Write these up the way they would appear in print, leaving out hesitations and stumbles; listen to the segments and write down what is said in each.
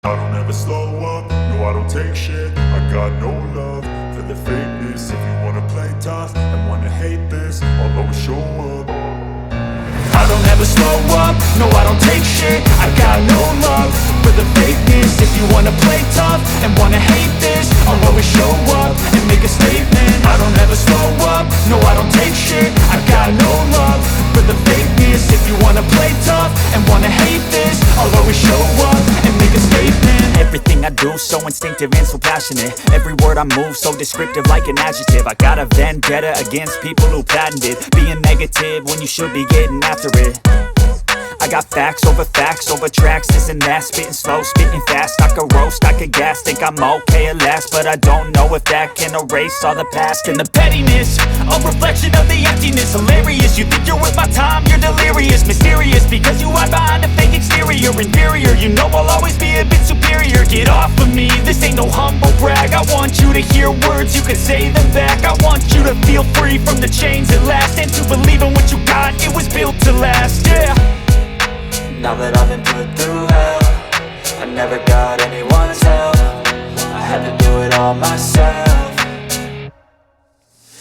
I don't ever slow up, no I don't take shit. I got no love for the fakeness. If you wanna play tough and wanna hate this, I'll always show up. I don't ever slow up, no I don't take shit. I got no love for the fakeness. If you wanna play tough and wanna hate this, I'll always show up and make a statement. I don't ever slow up, no I don't take shit. I got no love for the fakeness. If you wanna play tough and wanna hate this, I'll always show up and make a statement. Everything I do so instinctive and so passionate. Every word I move so descriptive like an adjective. I got a vendetta against people who patented being negative when you should be getting after it. I got facts over tracks, this and that. Spitting slow, spitting fast, I could roast, I could gas. Think I'm okay at last, but I don't know if that can erase all the past. And the pettiness, a reflection of the emptiness. Hilarious, you think you're worth my time, you're delirious. Mysterious, because you hide behind a fake exterior. Inferior, you know I'll always be a bit superior. Get off of me, this ain't no humble brag. I want you to hear words, you can say them back. I want you to feel free from the chains at last, and to believe in what you got, it was built to last, yeah. Now that I've been put through hell, I never got anyone's help. I had to do it all myself.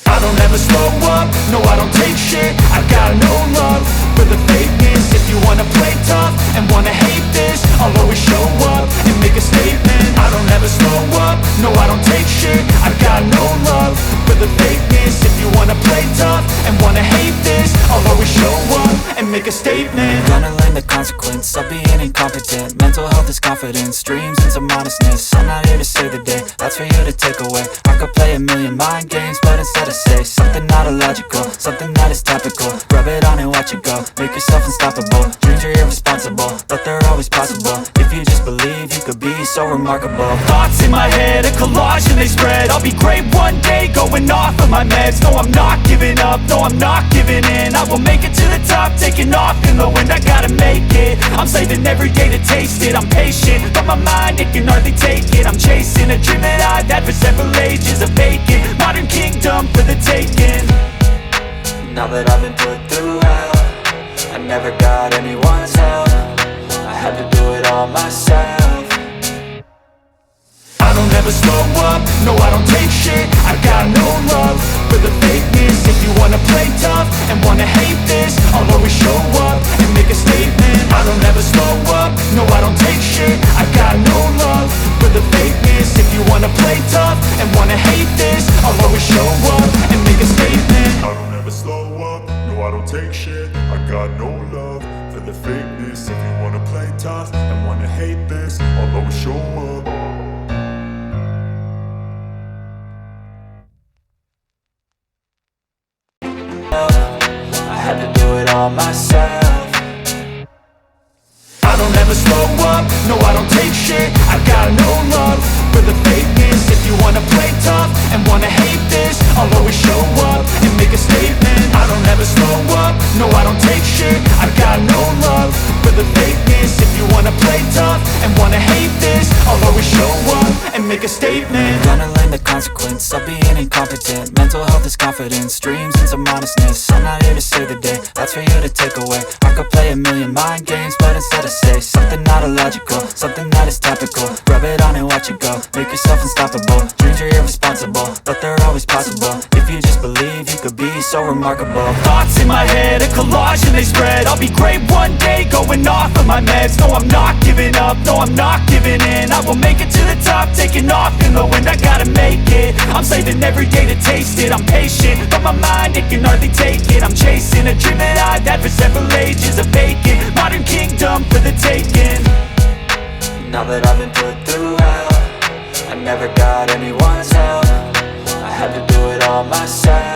I don't ever slow up, no I don't take shit. I got no love for the fakeness. If you wanna play tough and wanna hate this, I'll always show up and make a statement. I don't ever slow up, no I don't take shit. I got no love for the fakeness. If you wanna play tough and wanna hate this, I'll always show up and make a statement. Gonna learn the consequence of being incompetent. Mental health is confidence, dreams and some honestness. I'm not here to save the day, that's for you to take away. I could play a million mind games, but instead I say something not illogical, something that is topical. Rub it on and watch it go, make yourself unstoppable. Dreams are irresponsible, but they're always possible. If you just believe, you could be so remarkable. Thoughts in my head, a collage and they spread. I'll be great one day, going off of my meds. No, I'm not giving up, no, I'm not giving in. I will make it to the top, taking off in the wind. I gotta make it, I'm saving every day to taste it. I'm patient, but my mind, it can hardly take it. I'm chasing a dream that I've had for several ages. A vacant, modern kingdom for the taking. Now that I've been put through hell, I never got anyone's help. I had to do it all myself. I don't ever slow up, no I don't take shit. I got no love for the fakeness. If you wanna play tough and wanna hate this, I'll always show up and make a statement. I don't ever slow up, no I don't take shit. I got no love for the fakeness. If you wanna play tough and wanna hate this, I'll always show up and make a statement. I don't ever slow up, no I don't take shit. I got no love for the fakeness. If you wanna play tough and wanna hate this, I'll always show up. I had to do it all myself. I don't ever slow up, no I don't take shit. I got no love for the fakeness. If you wanna play tough and wanna hate this, I'll always show up and make a statement. I don't ever slow up, no I don't take shit. I got no love for the fakeness. If you wanna play tough and wanna hate this, I'll always show up and make a statement. Gonna learn the consequence of being incompetent. Mental health is confidence, dreams and some honestness. I'm not here to save the day, that's for you to take away. I could play a million mind games, but instead I say something not illogical, something that is topical. Rub it on and watch it go, make yourself unstoppable. Dreams are irresponsible, but they're always possible. If you just believe, you could be so remarkable. Thoughts in my head, a collage and they spread. I'll be great one day, going off of my meds. No, I'm not giving up, no, I'm not giving in. I will make it to the top, taking off in the wind. I gotta make it, I'm saving every day to taste it. I'm patient, but my mind, it can hardly take it. I'm chasing a dream that I've had for several ages. A vacant, modern kingdom for the taking. Now that I've been put through hell, I never got anyone's help. I had to do it all myself.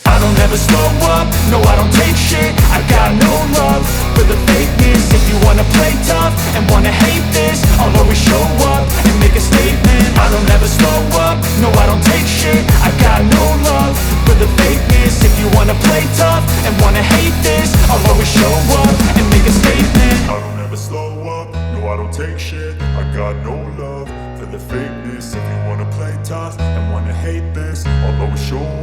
I don't ever slow up, no I don't take shit. I got no love for the fakeness. If you wanna play tough and wanna hate this, I'll always show up and make a statement. I don't ever slow up, no I don't take shit. I got no love for the fakeness. If you wanna play tough and wanna hate this, I'll always show up and make a statement. I don't ever slow up, no I don't take shit. I got no love for the fakeness. If you wanna play tough and wanna hate this, I'll always show up.